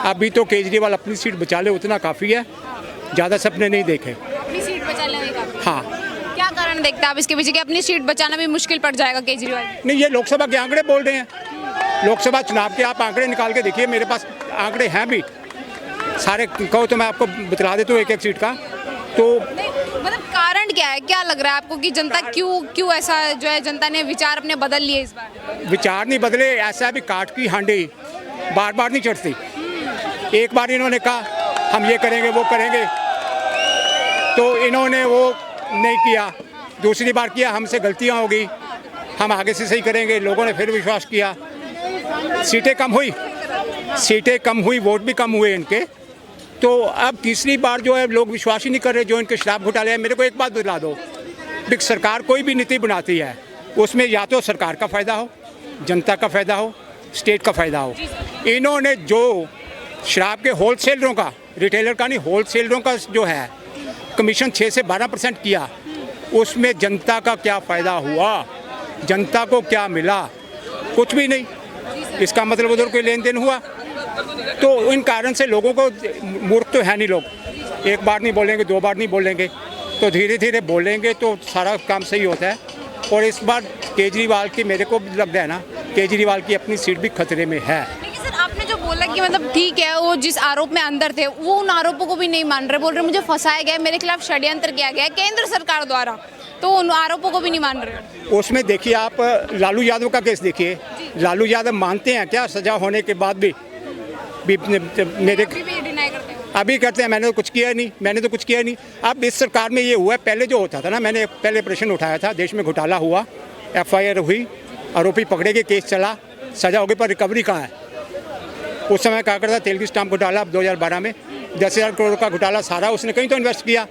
अभी तो केजरीवाल अपनी सीट बचा ले उतना काफ़ी है, ज़्यादा सपने नहीं देखे। अपनी सीट बचा लेने का हाँ, क्या कारण देखते हैं आप इसके पीछे कि अपनी सीट बचाना भी मुश्किल पड़ जाएगा केजरीवाल? नहीं ये लोकसभा के आंकड़े बोल रहे हैं। लोकसभा चुनाव के आप आंकड़े निकाल के देखिए, मेरे पास आंकड़े हैं भी सारे, कहो तो मैं आपको बतला देता हूँ एक एक सीट का। तो मतलब कारण क्या है, क्या लग रहा है आपको कि जनता क्यों ऐसा जो है जनता ने विचार अपने बदल लिए इस बार? विचार नहीं बदले, ऐसा भी काट की हांडी बार बार नहीं चढ़ती। एक बार इन्होंने कहा हम ये करेंगे वो करेंगे, तो इन्होंने वो नहीं किया। दूसरी बार किया, हमसे गलतियां हो गई, हम आगे से सही करेंगे, लोगों ने फिर विश्वास किया। सीटें कम हुई, वोट भी कम हुए इनके। तो अब तीसरी बार जो है लोग विश्वास ही नहीं कर रहे, जो इनके शराब घोटाले हैं। मेरे को एक बात बता दो, बिग सरकार कोई भी नीति बनाती है उसमें या तो सरकार का फ़ायदा हो, जनता का फ़ायदा हो, स्टेट का फ़ायदा हो। इन्होंने जो शराब के होलसेलरों का, रिटेलर का नहीं, होलसेलरों का जो है कमीशन 6 से 12% किया, उसमें जनता का क्या फ़ायदा हुआ? जनता को क्या मिला? कुछ भी नहीं। इसका मतलब उधर कोई लेन देन हुआ? तो इन कारण से लोगों को, मूर्ख तो है नहीं लोग, एक बार नहीं बोलेंगे, 2 बार नहीं बोलेंगे, तो धीरे धीरे बोलेंगे तो सारा काम सही होता है। और इस बार केजरीवाल की, मेरे को लग रहा है ना, केजरीवाल की अपनी सीट भी खतरे में है। लेकिन सर आपने जो बोला कि मतलब ठीक है, वो जिस आरोप में अंदर थे वो उन आरोपों को भी नहीं मान रहे, बोल रहे मुझे फंसाया गया, मेरे खिलाफ षड्यंत्र किया गया केंद्र सरकार द्वारा, तो उन आरोपों को भी नहीं मान रहे। उसमें देखिए आप लालू यादव का केस देखिए, लालू यादव मानते हैं क्या सजा होने के बाद भी मेरे डिनाई करते हैं। अभी कहते हैं मैंने तो कुछ किया नहीं। अब इस सरकार में ये हुआ है, पहले जो होता था ना, मैंने पहले प्रश्न उठाया था, देश में घोटाला हुआ, FIR हुई, आरोपी पकड़े गए, केस चला, सजा हो गई, पर रिकवरी कहाँ है? उस समय क्या करता, तेल की स्टाम्प घोटाला 2012 में 10,000 करोड़ का घोटाला, सारा उसने कहीं तो इन्वेस्ट किया।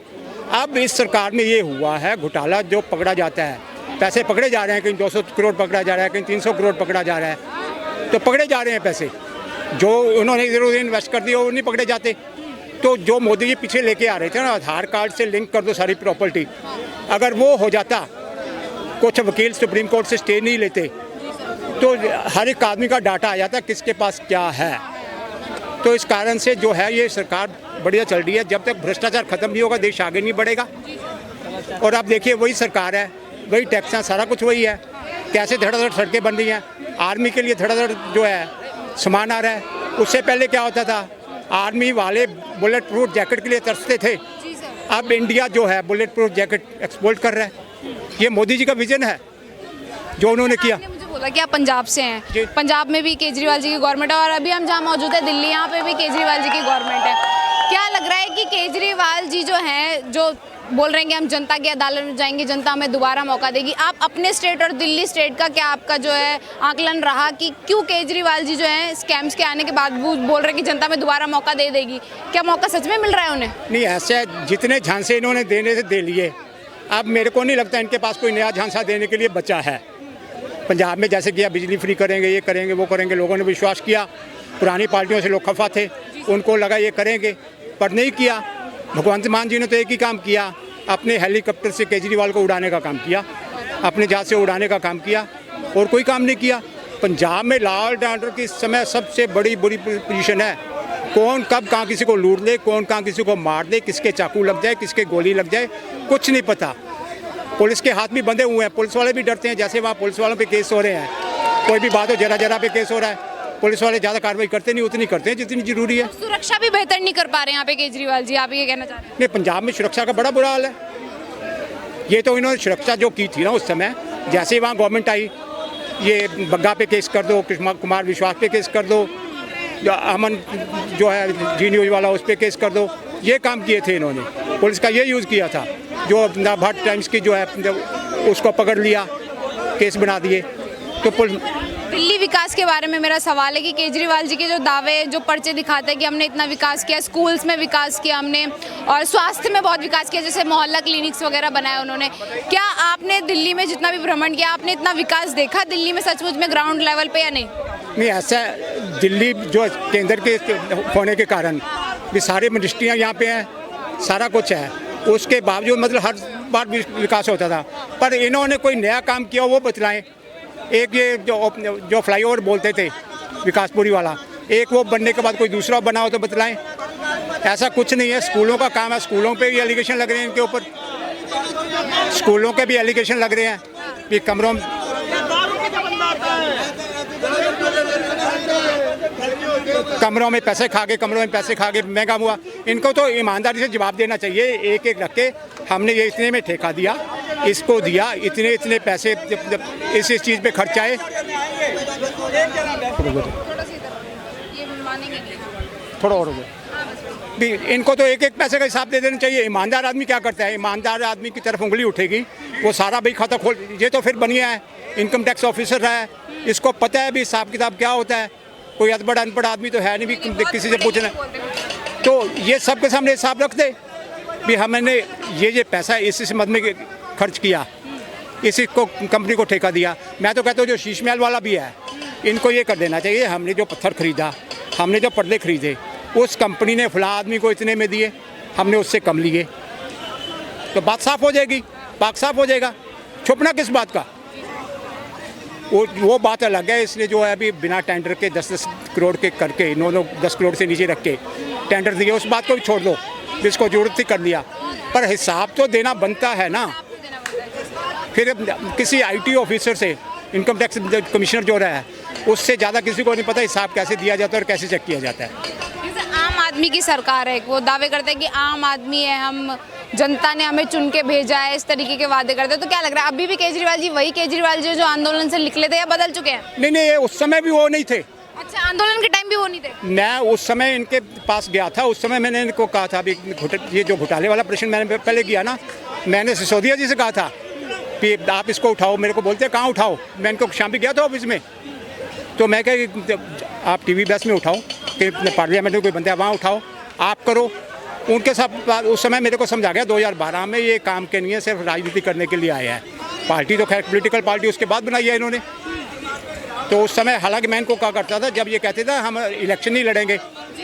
अब इस सरकार में ये हुआ है घोटाला, जो पकड़ा जाता है, पैसे पकड़े जा रहे हैं, कहीं 200 करोड़ पकड़ा जा रहा है, कहीं 300 करोड़ पकड़ा जा रहा है, तो पकड़े जा रहे हैं पैसे जो उन्होंने इधर उधर इन्वेस्ट कर दिया, वो नहीं पकड़े जाते। तो जो मोदी जी पीछे लेके आ रहे थे ना, आधार कार्ड से लिंक कर दो सारी प्रॉपर्टी, अगर वो हो जाता, कुछ वकील सुप्रीम कोर्ट से स्टे नहीं लेते, तो हर एक आदमी का डाटा आ जाता किसके पास क्या है। तो इस कारण से जो है ये सरकार बढ़िया चल रही है। जब तक भ्रष्टाचार खत्म नहीं होगा, देश आगे नहीं बढ़ेगा। और आप देखिए वही सरकार है, वही टैक्स, सारा कुछ वही है। कैसे धड़ाधड़ सड़कें बन रही हैं, आर्मी के लिए धड़ाधड़ जो है सामान आ रहा है। उससे पहले क्या होता था, आर्मी वाले बुलेट प्रूफ जैकेट के लिए तरसते थे, अब इंडिया जो है बुलेट प्रूफ जैकेट एक्सपोर्ट कर रहा है। ये मोदी जी का विजन है जो उन्होंने किया। आपने मुझे बोला कि आप पंजाब से हैं, जी। पंजाब में भी केजरीवाल जी की गवर्नमेंट है, और अभी हम जहाँ मौजूद है दिल्ली, यहाँ पे भी केजरीवाल जी की गवर्नमेंट है। क्या लग रहा है कि केजरीवाल जी जो हैं, जो बोल रहे हैं कि हम जनता की अदालत में जाएंगे, जनता हमें दोबारा मौका देगी, आप अपने स्टेट और दिल्ली स्टेट का क्या आपका जो है आकलन रहा कि क्यों केजरीवाल जी जो है स्कैम्स के आने के बाद बोल रहे हैं कि जनता में दोबारा मौका दे देगी? क्या मौका सच में मिल रहा है उन्हें? नहीं, ऐसे जितने झांसे इन्होंने देने से दे लिए, अब मेरे को नहीं लगता इनके पास कोई नया झांसा देने के लिए बचा है। पंजाब में जैसे किया, बिजली फ्री करेंगे, ये करेंगे, वो करेंगे, लोगों ने विश्वास किया। पुरानी पार्टियों से लोग खफा थे, उनको लगा ये करेंगे, पर नहीं किया। भगवंत मान जी ने तो एक ही काम किया, अपने हेलीकॉप्टर से केजरीवाल को उड़ाने का काम किया, अपने जहाज से उड़ाने का काम किया, और कोई काम नहीं किया। पंजाब में लॉ एंड ऑर्डर की इस समय सबसे बड़ी बुरी पोजीशन है। कौन कब कहाँ किसी को लूट ले, कौन कहाँ किसी को मार दे, किसके चाकू लग जाए, किसके गोली लग जाए, कुछ नहीं पता। पुलिस के हाथ भी बंधे हुए हैं, पुलिस वाले भी डरते हैं। जैसे वहाँ पुलिस वालों पे केस हो रहे हैं, कोई भी बात हो, जरा पे केस हो रहा है, पुलिस वाले ज़्यादा कार्रवाई करते नहीं, उतनी करते हैं जितनी जरूरी है। सुरक्षा भी बेहतर नहीं कर पा रहे हैं यहाँ पे केजरीवाल जी, आप ये कहना चाह रहे हैं? नहीं, पंजाब में सुरक्षा का बड़ा बुरा हाल है। ये तो इन्होंने सुरक्षा जो की थी ना उस समय, जैसे ही वहाँ गवर्नमेंट आई, ये बग्गा पे केस कर दो, कुमार विश्वास पे केस कर दो, जो अमन जो है जी न्यूज़ वाला, उस पर केस कर दो, ये काम किए थे इन्होंने। पुलिस का ये यूज़ किया था, जो भट्ट टाइम्स की जो है उसको पकड़ लिया, केस बना दिए। तो दिल्ली विकास के बारे में मेरा सवाल है कि केजरीवाल जी के जो दावे, जो पर्चे दिखाते हैं कि हमने इतना विकास किया, स्कूल्स में विकास किया हमने, और स्वास्थ्य में बहुत विकास किया, जैसे मोहल्ला क्लिनिक्स वगैरह बनाए उन्होंने, क्या आपने दिल्ली में जितना भी भ्रमण किया, आपने इतना विकास देखा दिल्ली में सचमुच में ग्राउंड लेवल पे या नहीं? नहीं, ऐसा दिल्ली जो केंद्र के होने के कारण भी सारी मिनिस्ट्रियाँ यहाँ पे हैं, सारा कुछ है, उसके बावजूद मतलब हर बार विकास होता था, पर इन्होंने कोई नया काम किया वो बतलाएं। एक ये जो फ्लाईओवर बोलते थे विकासपुरी वाला, एक वो बनने के बाद कोई दूसरा बना हो तो बतलाएं। ऐसा कुछ नहीं है, स्कूलों का काम है, स्कूलों पे भी एलिगेशन लग रहे हैं इनके ऊपर, स्कूलों के भी एलिगेशन लग रहे हैं कि कमरों में पैसे खा के महंगा हुआ। इनको तो ईमानदारी से जवाब देना चाहिए, एक एक रख के हमने ये इतने में ठेका दिया, इसको दिया, इतने पैसे इस चीज़ पे खर्च आए। थोड़ा और हो गया भी, इनको तो एक एक पैसे का हिसाब दे देना चाहिए। ईमानदार आदमी क्या करता है, ईमानदार आदमी की तरफ उंगली उठेगी, वो सारा भाई खाता खोल, ये तो फिर बनिया है, इनकम टैक्स ऑफिसर रहा है, इसको पता है भी हिसाब किताब क्या होता है। कोई अनपढ़ आदमी तो है नहीं भी किसी से पूछना, तो ये सबके सामने हिसाब रख दे भी हमने ये पैसा इस मद में खर्च किया, इसी को कंपनी को ठेका दिया। मैं तो कहता हूँ जो शीश महल वाला भी है, इनको ये कर देना चाहिए, हमने जो पत्थर खरीदा, हमने जो पर्दे खरीदे, उस कंपनी ने फला आदमी को इतने में दिए, हमने उससे कम लिए, तो बात साफ हो जाएगी, बात साफ हो जाएगा। छुपना किस बात का, वो बात अलग है। इसलिए जो है अभी बिना टेंडर के 10-10 करोड़ के करके 9-9 10 करोड़ से नीचे रख के टेंडर दिए, उस बात को भी छोड़ दो, जिसको जरूरत थी कर लिया, पर हिसाब तो देना बनता है ना। फिर किसी आईटी ऑफिसर से, इनकम टैक्स कमिश्नर जो रहा है, उससे ज़्यादा किसी को नहीं पता हिसाब कैसे दिया जाता है और कैसे चेक किया जाता है। आम आदमी की सरकार है, वो दावे करते हैं कि आम आदमी है, हम जनता ने हमें चुन के भेजा है, इस तरीके के वादे करते हैं। तो क्या लग रहा है अभी भी केजरीवाल जी वही केजरीवाल जी जो आंदोलन से निकले थे या बदल चुके हैं? नहीं, उस समय भी वो नहीं थे। अच्छा, आंदोलन के टाइम भी वो नहीं थे? मैं उस समय इनके पास गया था, उस समय मैंने इनको कहा था, ये जो घोटाले वाला प्रश्न मैंने पहले किया ना, मैंने सिसोदिया जी से कहा था कि आप इसको उठाओ। मेरे को बोलते हैं कहाँ उठाओ, मैं इनको शाम भी गया था ऑफिस में, तो मैं कहा आप टीवी बस में उठाओ, कि पार्लियामेंट में कोई बंदा है वहाँ उठाओ, आप करो। उनके साथ उस समय मेरे को समझा गया 2012 में ये काम के नहीं है, सिर्फ राजनीति करने के लिए आया है। पार्टी तो खैर पॉलिटिकल पार्टी उसके बाद बनाई है इन्होंने। तो उस समय हालांकि मैं इनको कहा करता था, जब ये कहते थे हम इलेक्शन नहीं लड़ेंगे,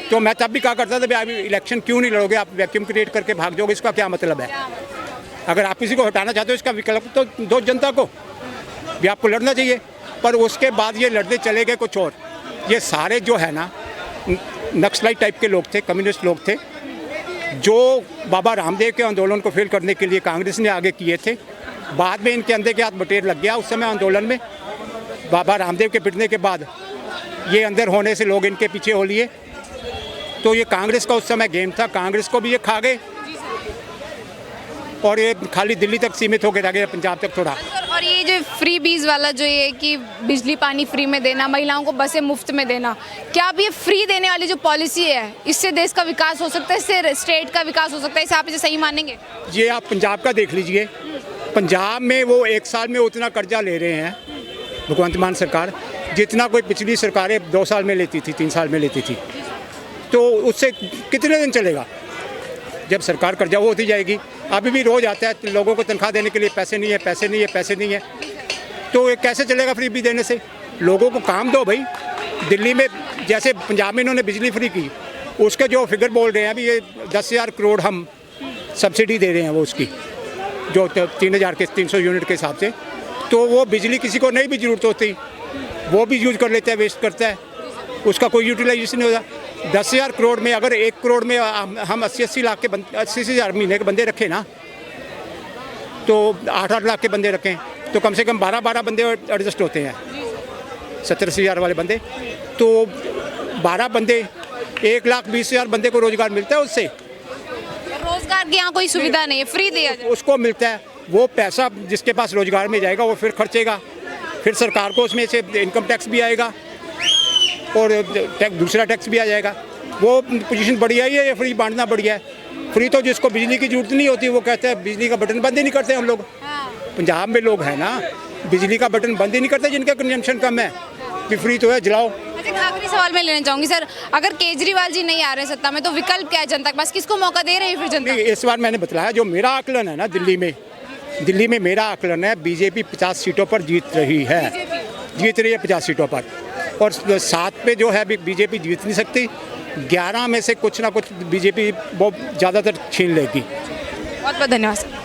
तो मैं तब भी कहा करता था भाई आप इलेक्शन क्यों नहीं लड़ोगे, आप वैक्यूम क्रिएट करके भाग जाओगे, इसका क्या मतलब है? अगर आप किसी को हटाना चाहते हो, इसका विकल्प तो दो जनता को भी, आपको लड़ना चाहिए। पर उसके बाद ये लड़ने चले गए कुछ और। ये सारे जो है ना नक्सलाइट टाइप के लोग थे, कम्युनिस्ट लोग थे, जो बाबा रामदेव के आंदोलन को फेल करने के लिए कांग्रेस ने आगे किए थे। बाद में इनके अंदर के हाथ बटेर लग गया उस समय आंदोलन में, बाबा रामदेव के पिटने के बाद ये अंदर होने से लोग इनके पीछे हो लिए। तो ये कांग्रेस का उस समय गेम था, कांग्रेस को भी ये खा गए और ये खाली दिल्ली तक सीमित होकर रह गए, पंजाब तक थोड़ा। और ये जो फ्री बीज वाला जो ये कि बिजली पानी फ्री में देना, महिलाओं को बसें मुफ्त में देना, क्या अब ये फ्री देने वाली जो पॉलिसी है इससे देश का विकास हो सकता है, इससे स्टेट का विकास हो सकता है, इसे आप इसे सही मानेंगे? ये आप पंजाब का देख लीजिए, पंजाब में वो 1 साल में उतना कर्जा ले रहे हैं भगवंत मान सरकार, जितना कोई पिछली सरकारें 2 साल में लेती थी, 3 साल में लेती थी। तो उससे कितने दिन चलेगा जब सरकार कर्जा वो होती जाएगी। अभी भी रोज़ आता है लोगों को तनख्वाह देने के लिए पैसे नहीं है, पैसे नहीं है, पैसे नहीं है, तो ये कैसे चलेगा फ्री भी देने से? लोगों को काम दो भाई। दिल्ली में जैसे पंजाब में इन्होंने बिजली फ्री की, उसके जो फिगर बोल रहे हैं अभी ये 10,000 करोड़ हम सब्सिडी दे रहे हैं, वो उसकी जो 3,000 के 300 यूनिट के हिसाब से, तो वो बिजली किसी को नहीं भी ज़रूरत होती, वो भी यूज कर लेता है, वेस्ट करता है, उसका कोई यूटिलाइजेशन नहीं होता। 10,000 करोड़ में अगर 1 करोड़ में हम 80-80 लाख के 80,000 महीने के बंदे रखें ना, तो 8-8 लाख के बंदे रखें, तो कम से कम 12-12 बंदे एडजस्ट होते हैं, 70,000 वाले बंदे, तो 12 बंदे 1,20,000 बंदे को रोजगार मिलता है उससे। रोजगार की यहाँ कोई सुविधा नहीं है, फ्री दिया जाए, उसको मिलता है। वो पैसा जिसके पास रोजगार में जाएगा वो फिर खर्चेगा, फिर सरकार को उसमें से इनकम टैक्स भी आएगा और दूसरा टैक्स भी आ जाएगा। वो पोजीशन बढ़िया ही है, ये फ्री बांटना बढ़िया है। फ्री तो जिसको बिजली की जरूरत नहीं होती वो कहते हैं बिजली का बटन बंद ही नहीं करते हम लोग। पंजाब में लोग हैं ना, बिजली का बटन बंद ही नहीं करते जिनका कंजम्पशन कम है, कि फ्री तो है जलाओ। आखिरी सवाल मैं लेना चाहूंगी सर, अगर केजरीवाल जी नहीं आ रहे सत्ता में तो विकल्प क्या है जनता के पास, किसको मौका दे रही है फिर जनता? इस बार मैंने बताया जो मेरा आकलन है ना, दिल्ली में मेरा आकलन है बीजेपी 50 सीटों पर जीत रही है 50 सीटों पर, और 7 पे जो है बीजेपी जीत नहीं सकती, 11 में से कुछ ना कुछ बीजेपी वो ज़्यादातर छीन लेगी। बहुत बहुत धन्यवाद सर।